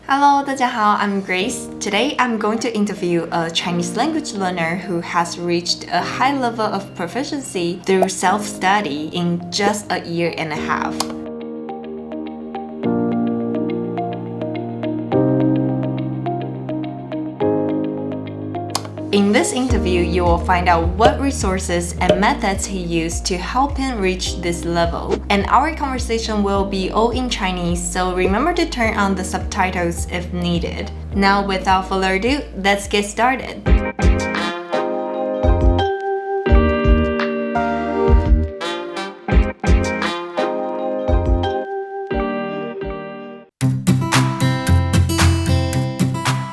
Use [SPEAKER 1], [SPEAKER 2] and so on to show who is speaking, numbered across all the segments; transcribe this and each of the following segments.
[SPEAKER 1] Hello, 大家好, I'm Grace. Today I'm going to interview a Chinese language learner who has reached a high level of proficiency through self-study in just a year and a half. In this interview, you will find out what resources and methods he used to help him reach this level. And our conversation will be all in Chinese, so remember to turn on the subtitles if needed. Now, without further ado, let's get started.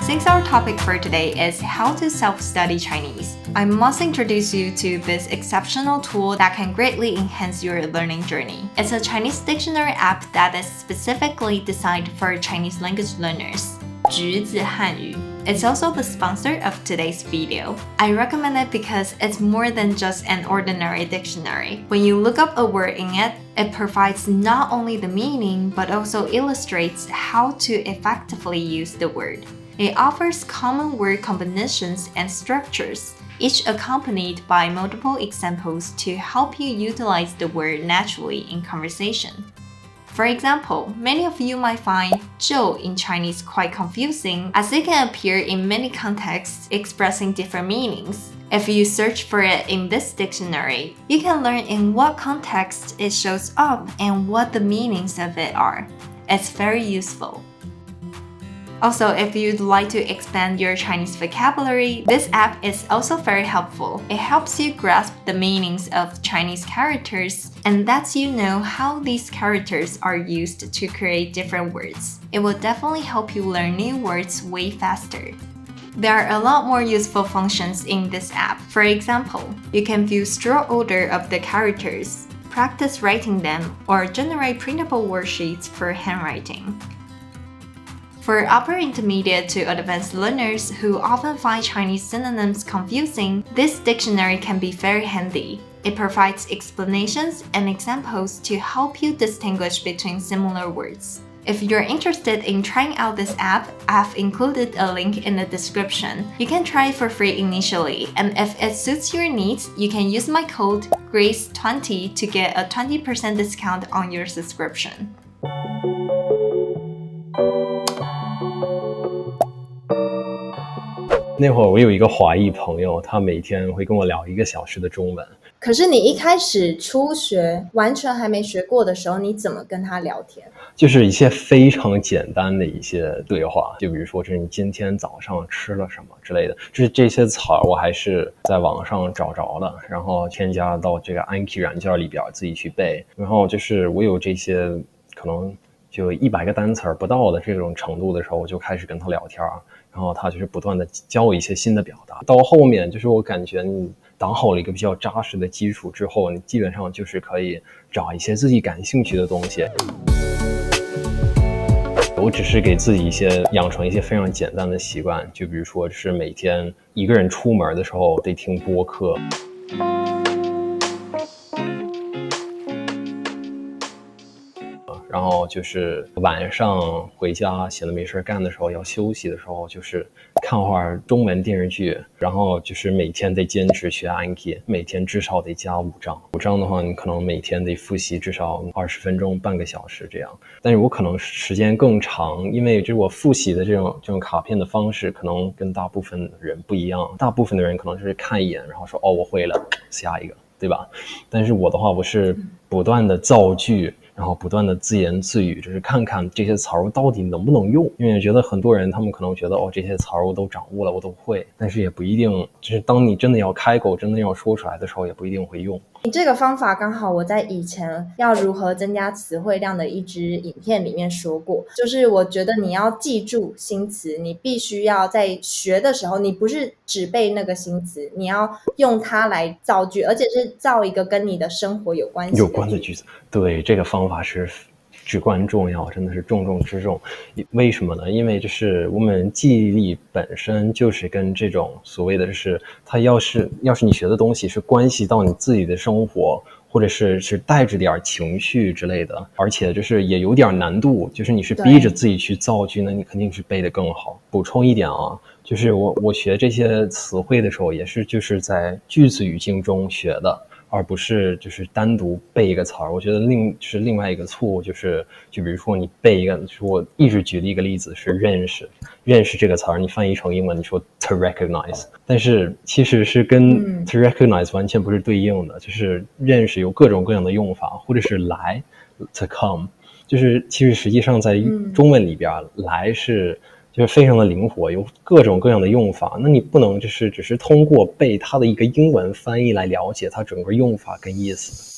[SPEAKER 1] Since our topic for today is how to self-study Chinese, I must introduce you to this exceptional tool that can greatly enhance your learning journey. It's a Chinese dictionary app that is specifically designed for Chinese language learners. 橘子汉语. It's also the sponsor of today's video. I recommend it because it's more than just an ordinary dictionary. When you look up a word in it, it provides not only the meaning but also illustrates how to effectively use the word. It offers common word combinations and structures, each accompanied by multiple examples to help you utilize the word naturally in conversation. For example, many of you might find 就 in Chinese quite confusing as it can appear in many contexts expressing different meanings. If you search for it in this dictionary, you can learn in what context it shows up and what the meanings of it are. It's very useful. Also, if you'd like to expand your Chinese vocabulary, this app is also very helpful. It helps you grasp the meanings of Chinese characters and lets you know how these characters are used to create different words. It will definitely help you learn new words way faster. There are a lot more useful functions in this app. For example, you can view stroke order of the characters, practice writing them, or generate printable worksheets for handwriting. For upper intermediate to advanced learners who often find Chinese synonyms confusing, this dictionary can be very handy. It provides explanations and examples to help you distinguish between similar words. If you're interested in trying out this app, I've included a link in the description. You can try it for free initially, and if it suits your needs, you can use my code GRACE20 to get a 20% discount on your subscription.
[SPEAKER 2] 那会儿我有一个华裔朋友，他每天会跟我聊1个小时的中文。
[SPEAKER 3] 可是你一开始初学完全还没学过的时候，你怎么跟他聊天？
[SPEAKER 2] 就是一些非常简单的一些对话，就比如说是你今天早上吃了什么之类的，就是这些词儿我还是在网上找着的，然后添加到这个 Anki 软件里边自己去背，然后就是我有这些可能就100个单词不到的这种程度的时候，我就开始跟他聊天，然后他就是不断的教我一些新的表达。到后面就是我感觉你打好了一个比较扎实的基础之后，你基本上就是可以找一些自己感兴趣的东西。我只是给自己养成一些非常简单的习惯，就比如说是每天一个人出门的时候得听播客。然后就是晚上回家闲得没事干的时候，要休息的时候，就是看会儿中文电视剧，然后就是每天得坚持学暗记，每天至少得加5章。5章的话，你可能每天得复习至少20分钟、半个小时这样。但是我可能时间更长，因为就是我复习的这种卡片的方式，可能跟大部分人不一样。大部分的人可能就是看一眼，然后说哦我会了，下一个，对吧？但是我的话，我是不断的造句。然后不断的自言自语，就是看看这些词儿到底能不能用。因为觉得很多人他们可能觉得这些词儿我都掌握了，我都会，但是也不一定，就是当你真的要开口，真的要说出来的时候，也不一定会用。
[SPEAKER 3] 你这个方法刚好我在以前要如何增加词汇量的一支影片里面说过，就是我觉得你要记住新词，你必须要在学的时候，你不是只背那个新词，你要用它来造句，而且是造一个跟你的生活有关的句子。
[SPEAKER 2] 对，这个方法是至关重要，真的是重中之重。为什么呢？因为就是我们记忆力本身就是跟这种所谓的就是它要是你学的东西是关系到你自己的生活，或者是带着点情绪之类的，而且就是也有点难度，就是你是逼着自己去造句，那你肯定是背得更好。补充一点啊，就是我学这些词汇的时候，也是就是在句子语境中学的，而不是就是单独背一个词儿。我觉得另外一个错误就比如说你背一个，就是我一直举的一个例子是认识这个词儿，你翻译成英文你说 to recognize， 但是其实是跟 to recognize 完全不是对应的，就是认识有各种各样的用法，或者是来 to come， 就是其实实际上在中文里边来就是非常的灵活，有各种各样的用法。那你不能只是通过背它的一个英文翻译来了解它整个用法跟意思。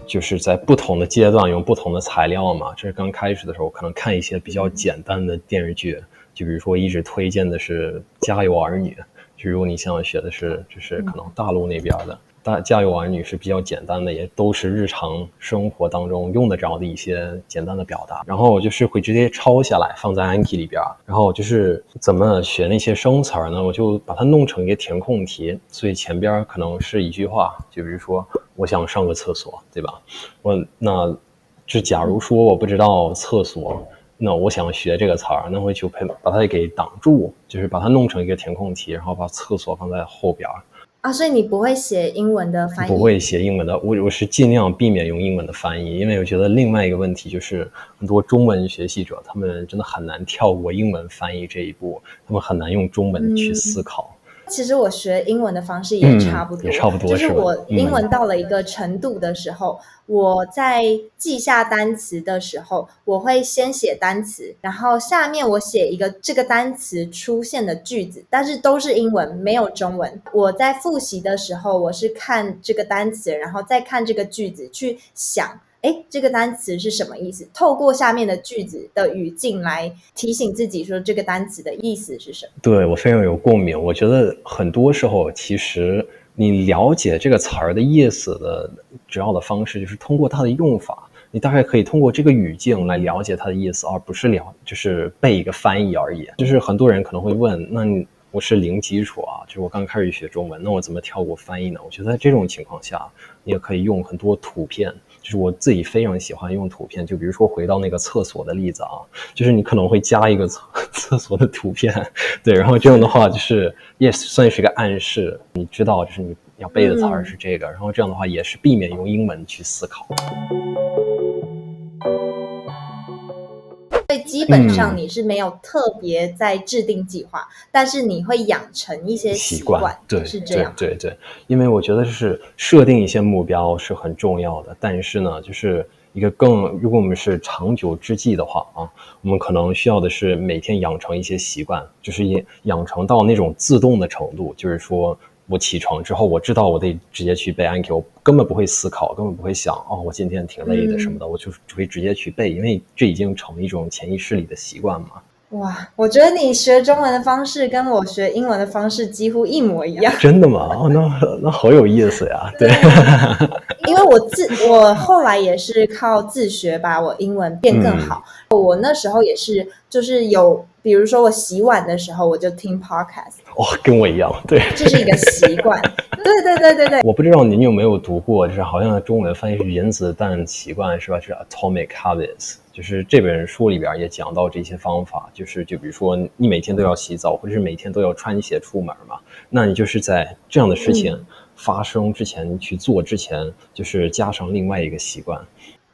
[SPEAKER 2] 就是在不同的阶段用不同的材料嘛，这是刚开始的时候可能看一些比较简单的电视剧，就比如说一直推荐的是《家有儿女》，就如果你想学的是就是可能大陆那边的家有儿女是比较简单的，也都是日常生活当中用得着的一些简单的表达，然后就是会直接抄下来放在 Anki 里边，然后就是怎么学那些生词呢，我就把它弄成一个填空题，所以前边可能是一句话，就比如说我想上个厕所，对吧？那假如说我不知道厕所，那我想学这个词儿，那我就把它给挡住，就是把它弄成一个填空题，然后把厕所放在后边
[SPEAKER 3] 啊。所以你不会写英文的翻译？
[SPEAKER 2] 不会写英文的，我是尽量避免用英文的翻译，因为我觉得另外一个问题就是很多中文学习者他们真的很难跳过英文翻译这一步，他们很难用中文去思考。
[SPEAKER 3] 其实我学英文的方式也差不多，
[SPEAKER 2] 也差不多，
[SPEAKER 3] 就是我英文到了一个程度的时候，我在记下单词的时候，我会先写单词，然后下面我写一个这个单词出现的句子，但是都是英文，没有中文。我在复习的时候，我是看这个单词，然后再看这个句子，去想这个单词是什么意思？透过下面的句子的语境来提醒自己说这个单词的意思是什么。
[SPEAKER 2] 对，我非常有共鸣。我觉得很多时候其实你了解这个词儿的意思的主要的方式就是通过它的用法，你大概可以通过这个语境来了解它的意思，而不是就是背一个翻译而已。就是很多人可能会问，那我是零基础啊，就是我刚开始学中文，那我怎么跳过翻译呢？我觉得在这种情况下，你也可以用很多图片，就是我自己非常喜欢用图片，就比如说回到那个厕所的例子啊，就是你可能会加一个厕所的图片，对，然后这样的话就是也算是个暗示，你知道就是你要背的词儿是这个，然后这样的话也是避免用英文去思考。
[SPEAKER 3] 所以基本上你是没有特别在制定计划，但是你会养成一些习惯，
[SPEAKER 2] 对，
[SPEAKER 3] 是这样。
[SPEAKER 2] 对，因为我觉得就是设定一些目标是很重要的，但是呢，就是一个如果我们是长久之计的话啊，我们可能需要的是每天养成一些习惯，就是养成到那种自动的程度，就是说我起床之后我知道我得直接去背 Anki， 我根本不会思考，根本不会想我今天挺累的什么的，我就会直接去背，因为这已经成一种潜意识里的习惯嘛。
[SPEAKER 3] 哇，我觉得你学中文的方式跟我学英文的方式几乎一模一样。
[SPEAKER 2] 真的吗？那好有意思呀。对，
[SPEAKER 3] 因为我后来也是靠自学把我英文变更好。我那时候也是就是比如说我洗碗的时候我就听 podcast。
[SPEAKER 2] 跟我一样，对，
[SPEAKER 3] 这是一个习惯。对。
[SPEAKER 2] 我不知道您有没有读过，就是好像中文翻译是原子弹习惯是吧？是 Atomic Habits， 就是这本书里边也讲到这些方法，就比如说你每天都要洗澡，或者是每天都要穿鞋出门嘛，那你就是在这样的事情发生之前去做之前，就是加上另外一个习惯。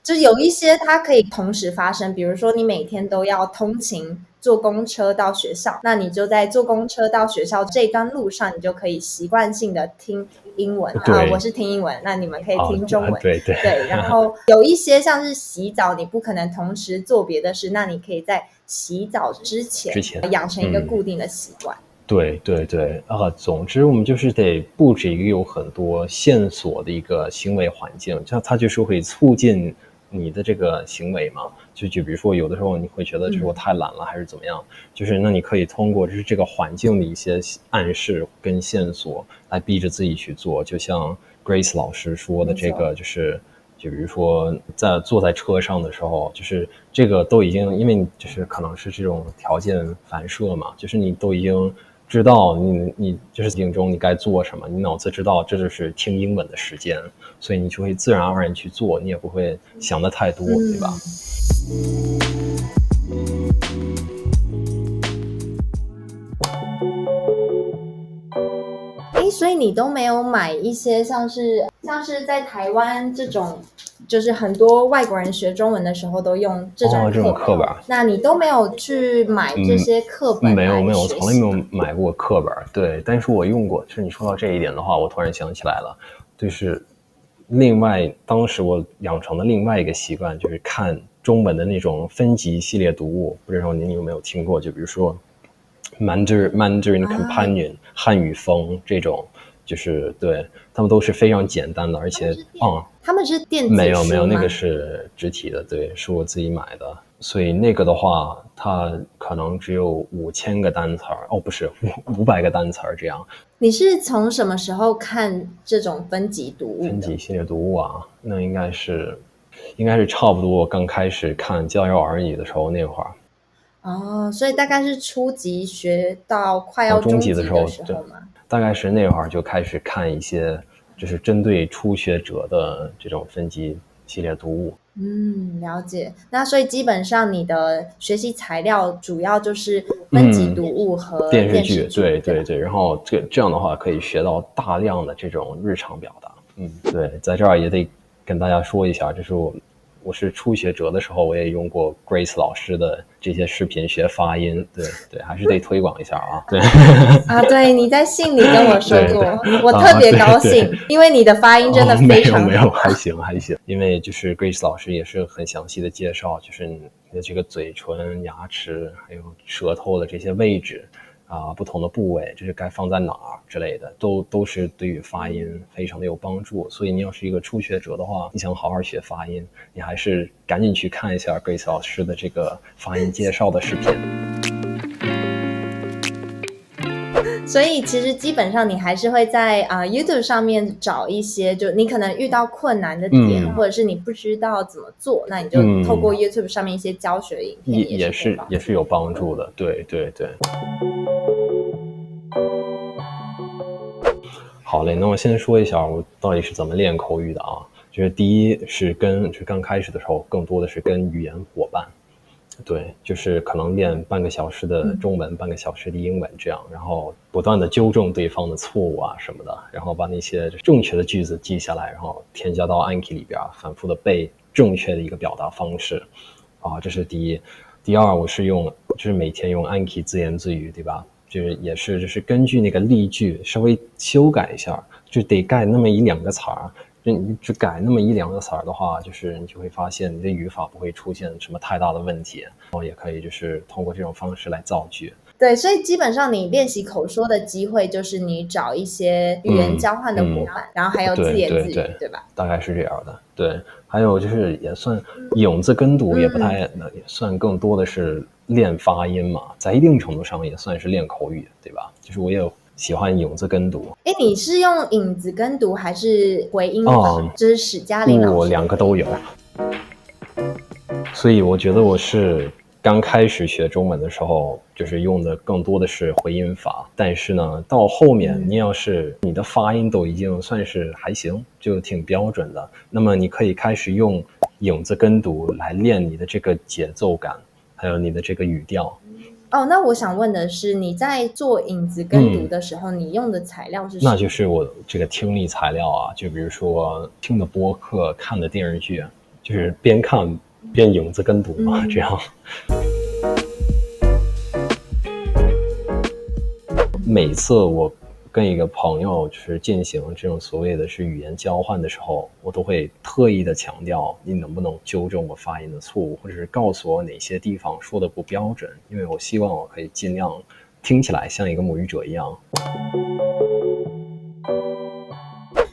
[SPEAKER 3] 就有一些它可以同时发生，比如说你每天都要通勤坐公车到学校，那你就在坐公车到学校这段路上，你就可以习惯性的听英文我是听英文，那你们可以听中文。
[SPEAKER 2] 对，
[SPEAKER 3] 然后有一些像是洗澡，你不可能同时做别的事，那你可以在洗澡之前养成一个固定的习惯。
[SPEAKER 2] 对总之我们就是得布置一个有很多线索的一个行为环境，它就是会促进你的这个行为嘛，就比如说有的时候你会觉得就是我太懒了还是怎么样，就是那你可以通过就是这个环境的一些暗示跟线索来逼着自己去做，就像 Grace 老师说的这个就是就比如说坐在车上的时候，就是这个都已经因为就是可能是这种条件反射嘛，就是你都已经知道你就是境中你该做什么，你脑子知道这就是听英文的时间，所以你就会自然而然去做，你也不会想的太多，对吧？
[SPEAKER 3] 所以你都没有买一些像是在台湾这种，就是很多外国人学中文的时候都用这种课本，那你都没有去买这些课本？
[SPEAKER 2] 没有，我从来没有买过课本。对，但是我用过。就是你说到这一点的话，我突然想起来了，就是当时我养成的另外一个习惯，就是看中文的那种分级系列读物，不知道您有没有听过？就比如说 Mandarin Companion、汉语风这种，就是对他们都是非常简单的，而且
[SPEAKER 3] 他们是电子书吗？
[SPEAKER 2] 没有，那个是实体的，对，是我自己买的。所以那个的话，它可能只有5000个单词不是500个单词这样。
[SPEAKER 3] 你是从什么时候看这种分级读物的？
[SPEAKER 2] 分级系列读物啊，那应该是差不多我刚开始看《教养儿女》的时候那会儿。
[SPEAKER 3] 所以大概是初级学到快要中级的时候吗？
[SPEAKER 2] 大概是那会儿就开始看一些就是针对初学者的这种分级系列读物。
[SPEAKER 3] 了解。那所以基本上你的学习材料主要就是分级读物和电视剧。
[SPEAKER 2] 对，然后这样的话可以学到大量的这种日常表达。对，在这儿也得跟大家说一下，这是我是初学者的时候，我也用过 Grace 老师的这些视频学发音，对，还是得推广一下啊。对
[SPEAKER 3] 对，你在信里跟我说过，我特别高兴，因为你的发音真的非常好。
[SPEAKER 2] 没有，还行，因为就是 Grace 老师也是很详细的介绍，就是你的这个嘴唇、牙齿还有舌头的这些位置。不同的部位，就是该放在哪儿之类的，都是对于发音非常的有帮助。所以你要是一个初学者的话，你想好好学发音，你还是赶紧去看一下 Grace 老师的这个发音介绍的视频。
[SPEAKER 3] 所以其实基本上你还是会在YouTube 上面找一些，就你可能遇到困难的点，或者是你不知道怎么做，那你就透过 YouTube 上面一些教学影片
[SPEAKER 2] 也是有帮助的。对。好嘞，那我先说一下我到底是怎么练口语的啊。就是第一是刚开始的时候，更多的是跟语言伙伴。对，就是可能练半个小时的中文，半个小时的英文这样，然后不断的纠正对方的错误什么的，然后把那些正确的句子记下来，然后添加到 Anki 里边，反复的背正确的一个表达方式。这是第一。第二，我是就是每天用 Anki 自言自语，对吧？就是根据那个例句稍微修改一下，就得改那么1-2个词儿。你只改那么1-2个词儿的话，就是你就会发现你的语法不会出现什么太大的问题，然后也可以就是通过这种方式来造句。
[SPEAKER 3] 对，所以基本上你练习口说的机会就是你找一些语言交换的伙伴，然后还有自言自语，对吧？
[SPEAKER 2] 大概是这样的。对，还有就是也算影子跟读，也不太也算更多的是练发音嘛，在一定程度上也算是练口语，对吧？就是我也喜欢影子跟读。
[SPEAKER 3] 你是用影子跟读还是回音法？这是史嘉玲老师。
[SPEAKER 2] 我两个都有。所以我觉得我是刚开始学中文的时候，就是用的更多的是回音法。但是呢，到后面你要是你的发音都已经算是还行，就挺标准的，那么你可以开始用影子跟读来练你的这个节奏感，还有你的这个语调。
[SPEAKER 3] 那我想问的是，你在做影子跟读的时候，你用的材料是什么？
[SPEAKER 2] 那就是我这个听力材料就比如说听的播客、看的电视剧，就是边看边影子跟读嘛，这样。每次我跟一个朋友就是进行这种所谓的是语言交换的时候，我都会特意的强调你能不能纠正我发音的错误，或者是告诉我哪些地方说的不标准，因为我希望我可以尽量听起来像一个母语者一样。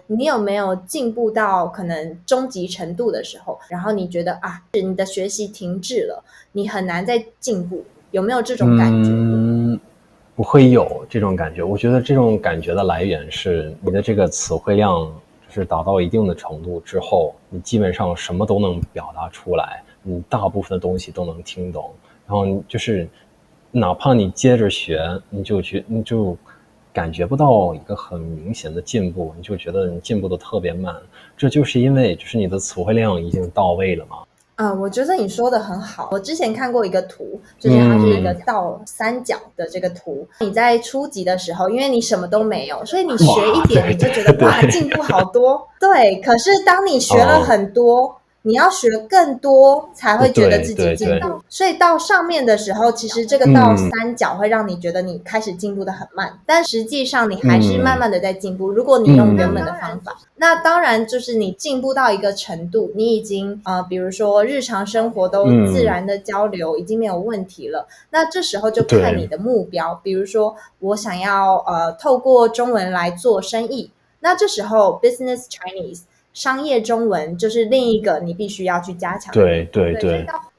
[SPEAKER 3] 你有没有进步到可能中级程度的时候，然后你觉得你的学习停滞了，你很难再进步，有没有这种感觉？
[SPEAKER 2] 我会有这种感觉。我觉得这种感觉的来源是你的这个词汇量就就是达到一定的程度之后，你基本上什么都能表达出来，你大部分的东西都能听懂，然后就是哪怕你接着学，你就感觉不到一个很明显的进步，你就觉得你进步的特别慢，这就是因为就是你的词汇量已经到位了嘛。
[SPEAKER 3] 我觉得你说的很好。我之前看过一个图，就是它是一个倒三角的这个图。你在初级的时候，因为你什么都没有，所以你学一点你就觉得哇，进步好多。对，可是当你学了很多，你要学更多才会觉得自己进步。所以到上面的时候，其实这个倒三角会让你觉得你开始进步的很慢，但实际上你还是慢慢的在进步。如果你用原本的方法，那当然就是你进步到一个程度，你已经比如说日常生活都自然的交流，已经没有问题了。那这时候就看你的目标，比如说我想要透过中文来做生意，那这时候 Business Chinese 商业中文就是另一个你必须要去加强的。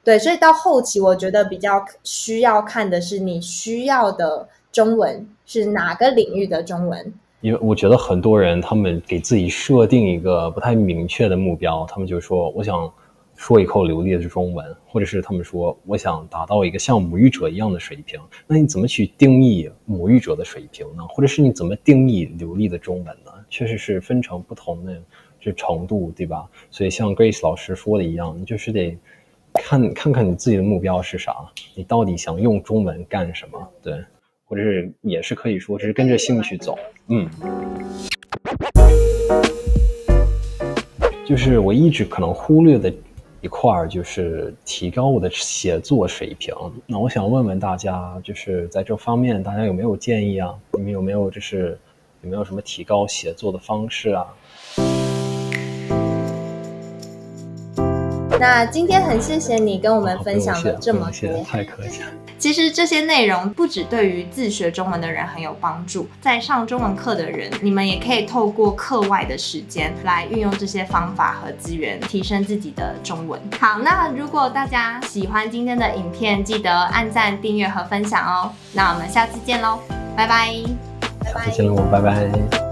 [SPEAKER 3] 对，所以到后期我觉得比较需要看的是你需要的中文是哪个领域的中文。
[SPEAKER 2] 因为我觉得很多人他们给自己设定一个不太明确的目标，他们就说我想说一口流利的中文，或者是他们说我想达到一个像母语者一样的水平。那你怎么去定义母语者的水平呢？或者是你怎么定义流利的中文呢？确实是分成不同的这程度，对吧？所以像 Grace 老师说的一样，你就是得看看你自己的目标是啥，你到底想用中文干什么？对，或者是也是可以说是跟着兴趣走。就是我一直可能忽略的一块就是提高我的写作水平。那我想问问大家，就是在这方面大家有没有建议啊？你们有没有什么提高写作的方式啊？
[SPEAKER 3] 那今天很谢谢你跟我们分享了这么多，
[SPEAKER 2] 太客气了。
[SPEAKER 1] 其实这些内容不只对于自学中文的人很有帮助，在上中文课的人，你们也可以透过课外的时间来运用这些方法和资源，提升自己的中文。好，那如果大家喜欢今天的影片，记得按赞、订阅和分享哦。那我们下次见喽，拜拜。
[SPEAKER 2] 下次见喽，拜拜。